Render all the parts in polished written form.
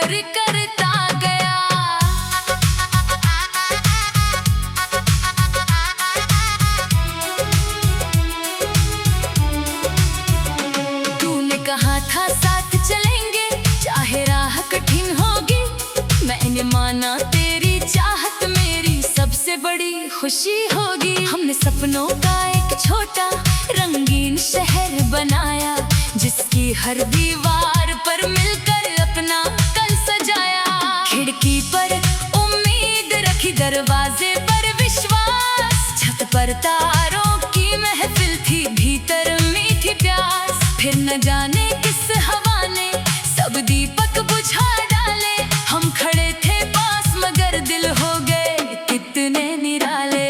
प्यार करता गया। तूने कहा था साथ चलेंगे चाहे राह कठिन होगी, मैंने माना तेरी चाहत मेरी सबसे बड़ी खुशी होगी। हमने सपनों का एक छोटा रंगीन शहर बनाया, जिसकी हर दीवार पर मिलकर अपना कल सजाया। खिड़की पर उम्मीद रखी, दरवाजे पर विश्वास, छत पर तारों की महफिल थी, भीतर मीठी प्यास। फिर न जाने किस हवा ने सब दीपक बुझा डाले, हम खड़े थे पास मगर दिल हो गए कितने निराले।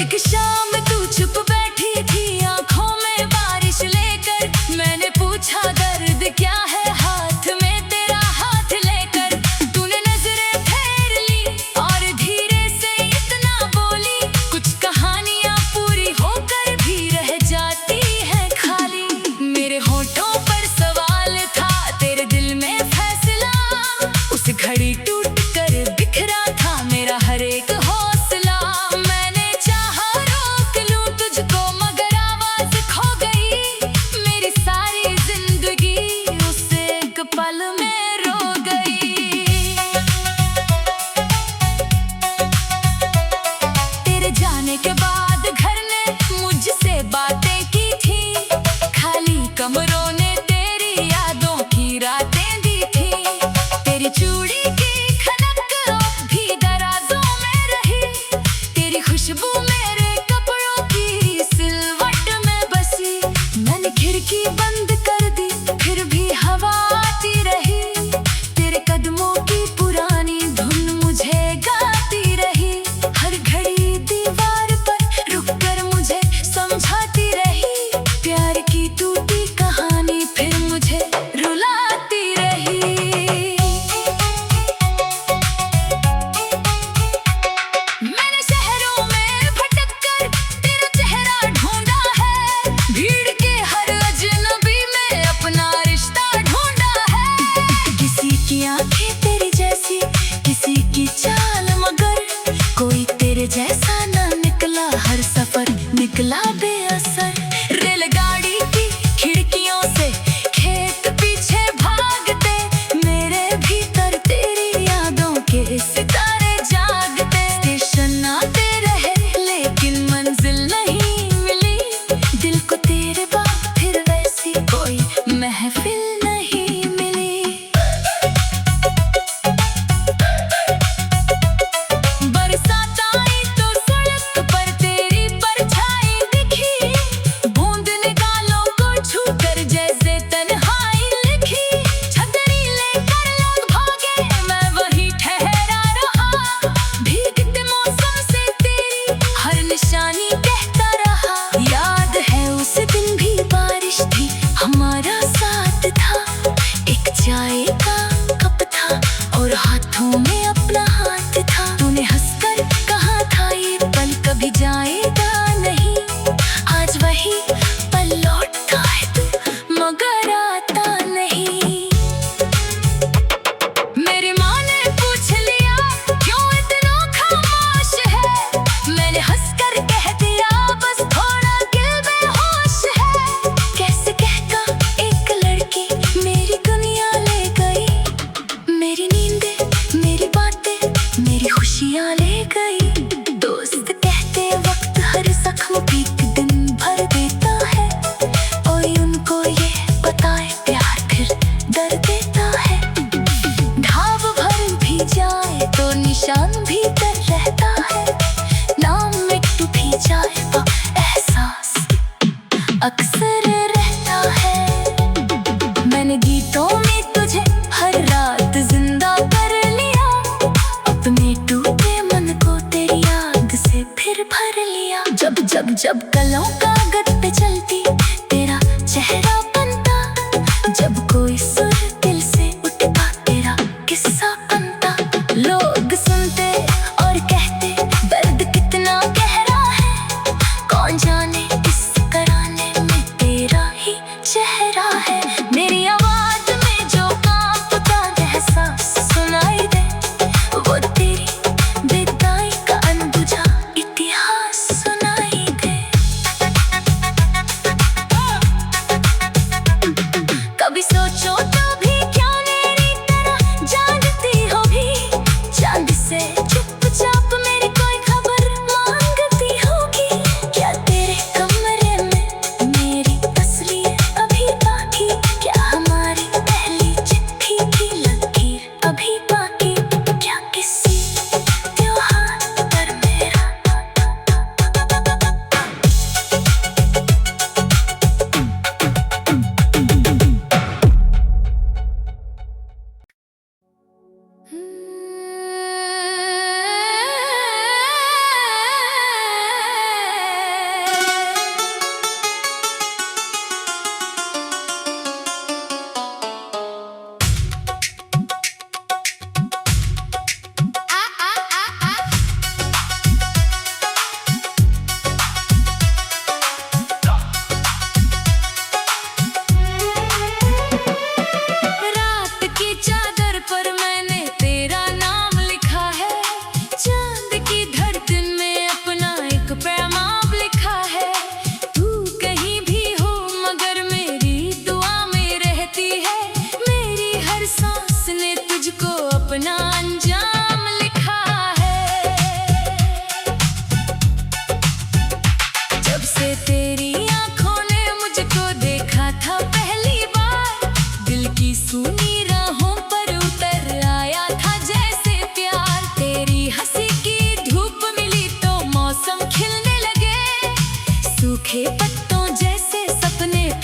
एक शाम तू चुप बैठी थी आंखों में बारिश लेकर, मैंने पूछा दर्द क्या है हाथ में तेरा हाथ लेकर। तूने नजरें फेर ली और धीरे से इतना बोली, कुछ कहानियां पूरी होकर भी रह जाती है खाली। मेरे होठों पर सवाल था, तेरे दिल में फैसला, उस घड़ी टूट कर बिखरा था मेरा हर एक हौसला। मैंने चाहा रोक लूं तुझको मगर आवाज खो गई, मेरी सारी जिंदगी उस एक पल में रो गई। तेरे जाने के बाद घर ने मुझसे बातें की थी, खाली कमरों ने तेरी यादों की रातें दी थी। तेरी चूड़ी की खनक अब भी दराजों में रही, तेरी खुशबू मेरे कपड़ों की सिलवट में बसी। मैंने खिड़की बंद कर दी फिर भी हवा आती रही, तेरे कदमों की पुरानी धुन मुझे गाती रही। हर घड़ी दीवार पर रुक कर मुझे समझाती रही, प्यार की टूटी कहानी फिर मुझे रुलाती रही। मैंने शहरों में भटक कर तेरा चेहरा ढूंढा है, भीड़ के हर अजनबी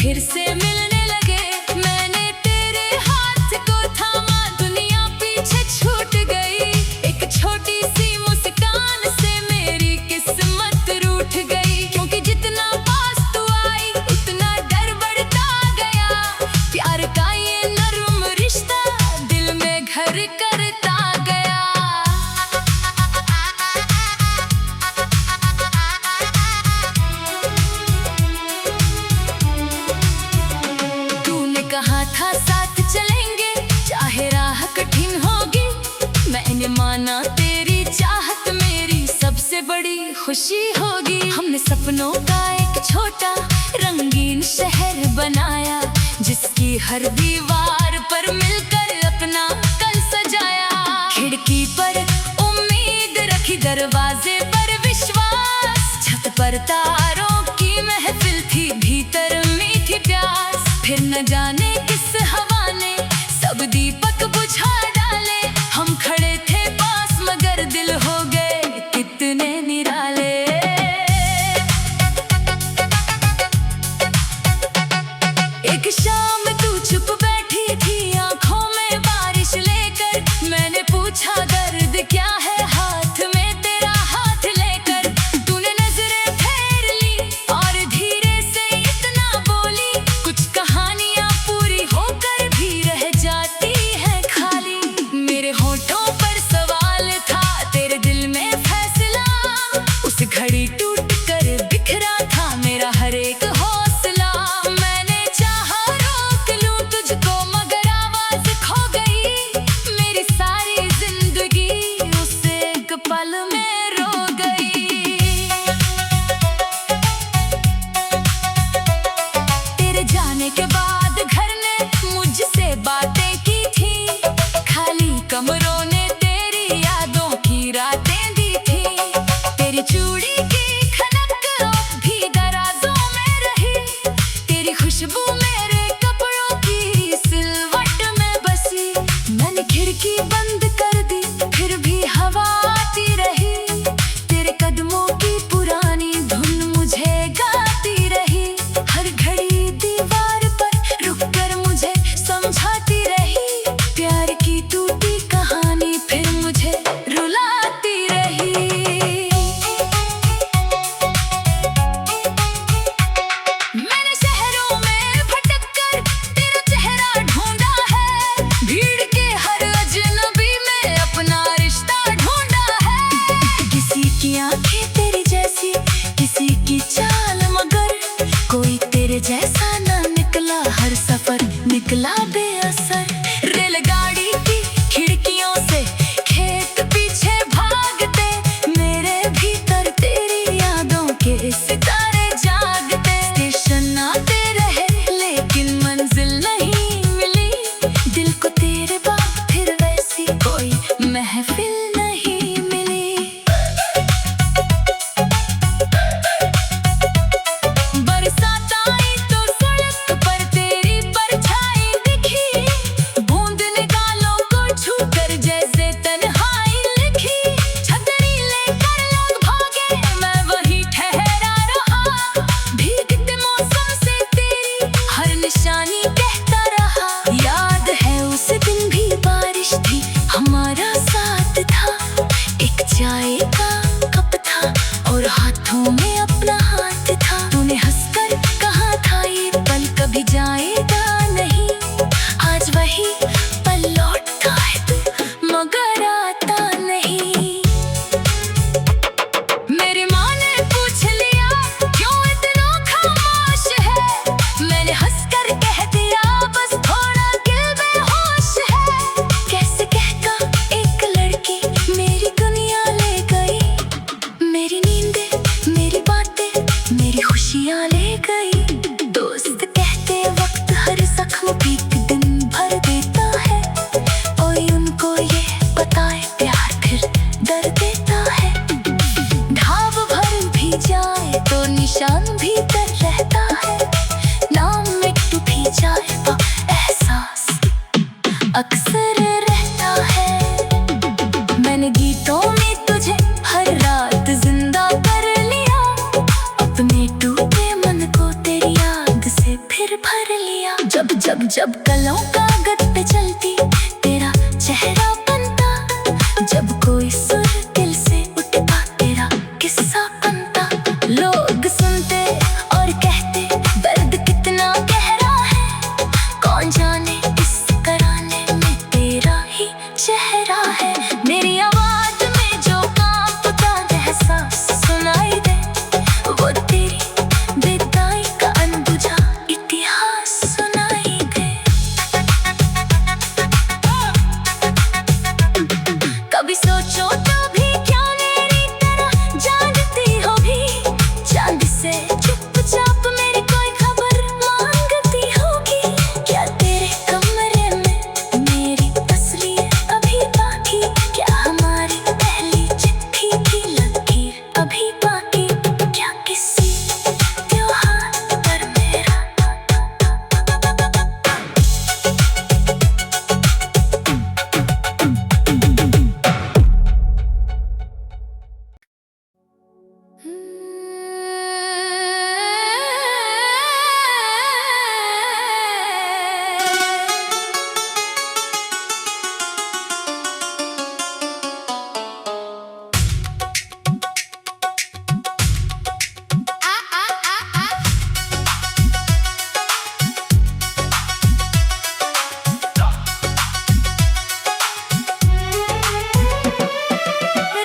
फिर से मिलने लगे। मैंने तेरे हाथ को थामा, दुनिया पीछे छूट गई। एक छोटी सी मुस्कान से मेरी किस्मत रूठ गई। क्योंकि जितना पास तू आई उतना डर बढ़ता गया। प्यार का ये नर्म रिश्ता दिल में घर करता गया। तूने कहा था साथ चलेंगे चाहे राह कठिन होगी। मैंने माना तेरी चाहत मेरी सबसे बड़ी खुशी होगी। हमने सपनों का एक छोटा रंगीन शहर बनाया, जिसकी हर दीवार पर मिलकर अपना कल सजाया। खिड़की पर उम्मीद रखी, दरवाजे पर विश्वास। छत पर तारों की महफिल थी, भीतर मीठी प्यास। फिर न जाने किस हवा ने सब दीपक बुझा डाले। हम खड़े थे पास मगर दिल हो गए कितने निराले। एक शाम तू चुप बैठी थी आंखों में बारिश लेकर। मैंने पूछा दर्द क्या है हाथ में तेरा हाथ लेकर। तूने नजरें फेर ली और धीरे से इतना बोली, कुछ कहानियां पूरी होकर भी रह जाती हैं खाली। मेरे होठों पर सवाल था, तेरे दिल में फैसला। उस घड़ी टूट कर बिखरा था मेरा हर एक हौसला। मैंने चाहा रोक लूं तुझको मगर आवाज खो गई। मेरी सारी जिंदगी उस एक पल में रो गई। तेरे जाने के बाद घर ने मुझसे बातें की थी। खाली कमरों ने तेरी यादों की रातें दी थी। तेरी चूड़ी की खनक अब भी दराजों में रही। तेरी खुशबू मेरे कपड़ों की सिलवट में बसी। मैंने खिड़की बंद कर दी फिर भी हवा आती रही। तेरे कदमों की पुरानी धुन मुझे गाती रही। हर घड़ी दीवार पर रुक कर मुझे समझाती रही। प्यार की टूटी कहानी फिर मुझे रुलाती रही। मैंने शहरों में भटक कर तेरा चेहरा ढूंढा है। भीड़ के हर अजनबी में अपना रिश्ता ढूंढा है। किसी की आंखें तेरी जैसी, किसी की चाल मगर कोई तेरे जैसा ना निकला। हर सफर निकला बेअसर। रेलगाड़ी की खिड़कियों से खेत पीछे भागते, मेरे भीतर तेरी यादों के सितारे जागते। स्टेशन आते रहे लेकिन मंजिल नहीं मिली। दिल को तेरे बाद फिर वैसी कोई महफिल नहीं मिली। बरसात आई तो सड़क पर तेरी परछाई दिखी। बूंद निगाहों को छूकर जैसे तन्हाई लिखी। छतरी लेकर लोग भागे, मैं वहीं ठहरा रहा। भीगते मौसम से तेरी हर निशानी कहता रहा। याद है उस दिन भी बारिश थी, हमारा साथ था। एक चाय का कप था और हाथों में अपना हाथ था। तूने हंसकर कहा था ये पल कभी जाएगा नहीं। आज वही पल लौटता है तू मगर आता नहीं। मेरी माँ ने पूछ लिया क्यों इतना खामोश है। मैंने हंसकर कह दिया बस थोड़ा दिल बेहोश है। कैसे कहता एक लड़की मेरी दुनिया ले गई। मेरी नींदें, मेरी बातें, मेरी खुशियाँ ले गई। दोस्त कहते वक्त फिर भर लिया। जब जब जब कलों कागज पे चलती तेरा चेहरा बनता, जब कोई सुर दिल से उठता तेरा किस्सा बनता। लोग सुनते और कहते दर्द कितना गहरा है, कौन जाने इस कराने में तेरा ही चेहरा है। मेरी आवाज में जो कांपता एहसास सुनाई दे, वो तेरी बेदाई का अनबुझा इतिहास सुनाई दे। कभी सोचो तो भी क्या मेरी तरह जानती हो भी, चांद से चुपचाप मेरी कोई खबर मांगती होगी। क्या तेरे कमरे में मेरी तस्वीर अभी बाकी, क्या हमारी पहली चिट्ठी की लकीर अभी बाकी, क्या किसी त्योहार पर मेरा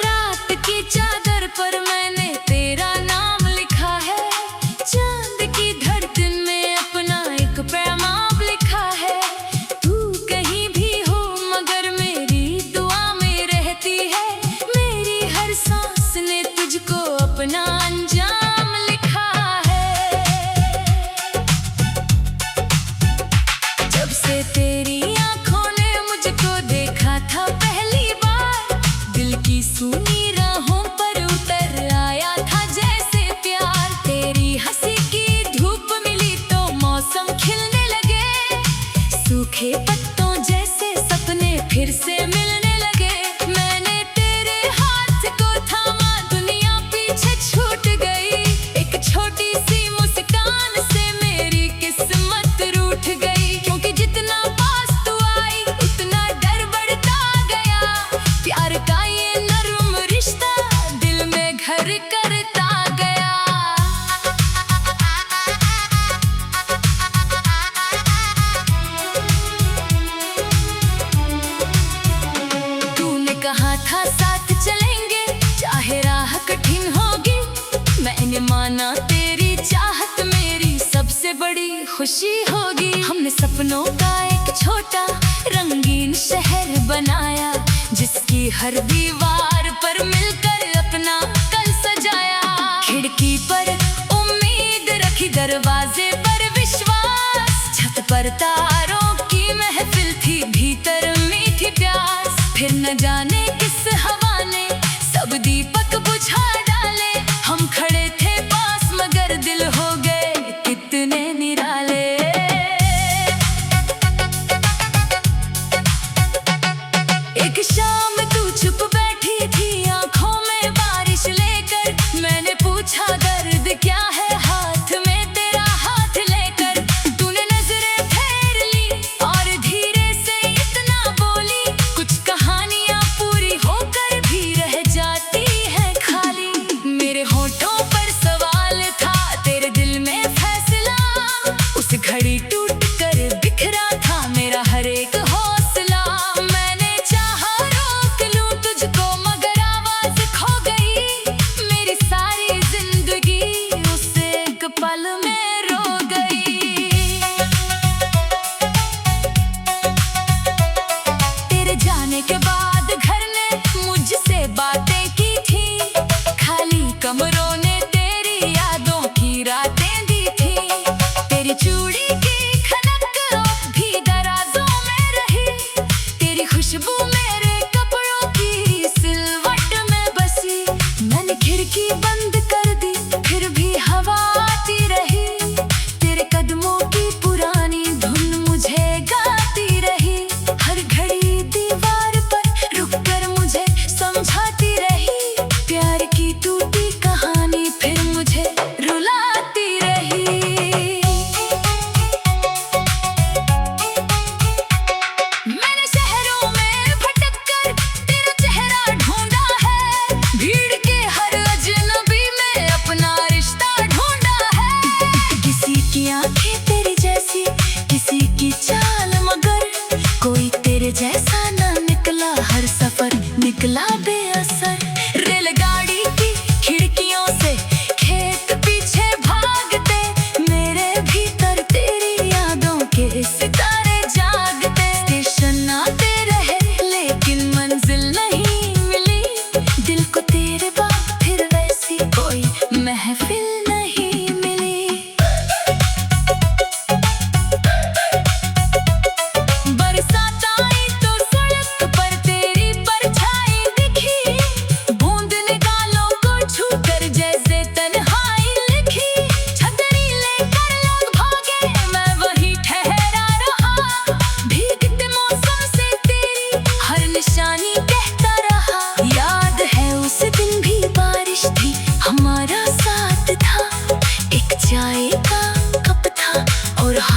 रात की चादर पर मैंने तेरा नाम लिखा है, चांद की धड़कन में अपना एक पैगाम लिखा है। तू कहीं भी हो मगर मेरी दुआ में रहती है, मेरी हर सांस ने तुझको अपना अंजाम लिखा है। जब से तेरी आंखों ने मुझको देखा था पहली बार, दिल की सुनी राहों पर उतर आया था जैसे प्यार। तेरी हंसी की धूप मिली तो मौसम खिलने लगे, सूखे पत्तों जैसे सपने फिर से मिलने लगे। मैंने तेरे हाथ को थामा, दुनिया पीछे छूट गई, एक छोटी सी मुस्कान से मेरी किस्मत रूठ गई। क्योंकि जितना पास तू आई उतना डर बढ़ता गया, प्यार का ये नर्म रिश्ता दिल में घर करता गया। तूने कहा था साथ चलेंगे चाहे राह कठिन होगी, मैंने माना तेरी चाहत मेरी सबसे बड़ी खुशी होगी। हमने सपनों का एक छोटा रंगीन शहर बनाया, जिसकी हर दीवार पर मिलकर अपना कल सजाया। खिड़की पर उम्मीद रखी, दरवाजे पर विश्वास, छत पर तारों की महफिल थी, भीतर मीठी प्यास। फिर न जाने किस हवा ने सब दीपक बुझा डाले, हम खड़े थे पास मगर दिल हो गए कितने निराले। एक शाम तू चुप बैठी थी आंखों में बारिश लेकर, मैंने पूछा दर्द क्या है हाथ में तेरा हाथ लेकर। तूने नजरें फेर ली और धीरे से इतना बोली, कुछ कहानियां पूरी होकर भी रह जाती है खाली। मेरे होठों पर सवाल था, तेरे दिल में फैसला, उस घड़ी टूट कर बिखरा था मेरा हर एक हौसला। मैंने चाहा रोक लूं तुझको मगर आवाज खो गई, मेरी सारी जिंदगी उस एक पल में रो गई। तेरे जाने के बाद घर ने मुझसे बातें की थी, खाली कमरों ने तेरी यादों की रातें दी थी। तेरी चूड़ी की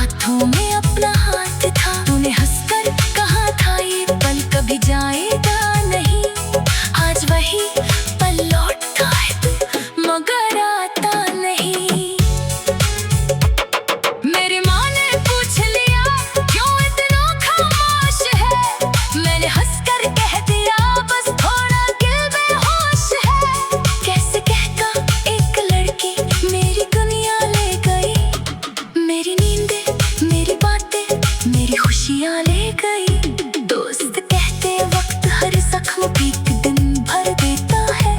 हाथों में अपना हाथ था, तूने हंसकर कहा था ये पल कभी जाएगा नहीं। आज वही पल लौटता है मगर आता नहीं। मेरी माँ ने पूछ लिया क्यों इतना खामोश है, मैंने हंसकर कह दिया बस थोड़ा दिल बेहोश है। कैसे कहता एक लड़की मेरी दुनिया ले गई, मेरी नींदें मेरी बातें मेरी खुशियाँ ले गई। दोस्त कहते वक्त हर जख्म भी दिन भर देता है,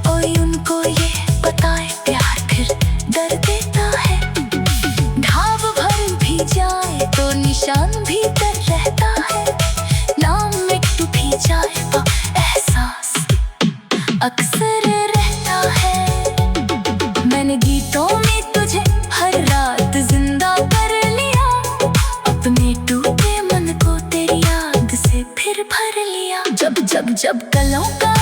कोई उनको ये बताए प्यार फिर दर्द देता है। घाव भर भी जाए तो निशान भीतर रहता है, नाम मिट भी जाए वो एहसास अक्सर रहता है। मैंने गीतों में तुझे हर रात जिंदा कर लिया, अपने टूटे मन को तेरी याद से फिर भर लिया। जब जब जब कलों का